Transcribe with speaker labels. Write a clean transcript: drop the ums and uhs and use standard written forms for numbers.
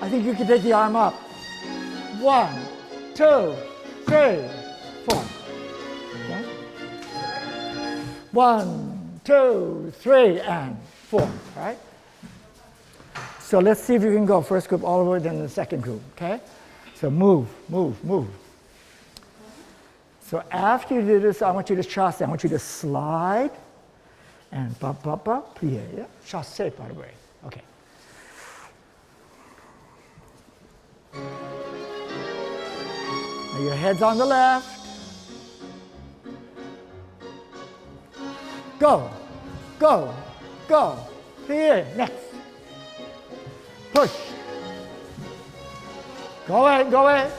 Speaker 1: I think you can take the arm up. 1, 2, 3, 4. Okay. 1, 2, 3, and 4. Right? So let's see if you can go first group all the way, then the second group. Okay? So move, move, move. So after you do this, I want you to chasse. I want you to slide and plie. Yeah? Chasse, by the way. Okay. Now your head's on the left. Go, go, go. Here, next. Push. Go away, go away.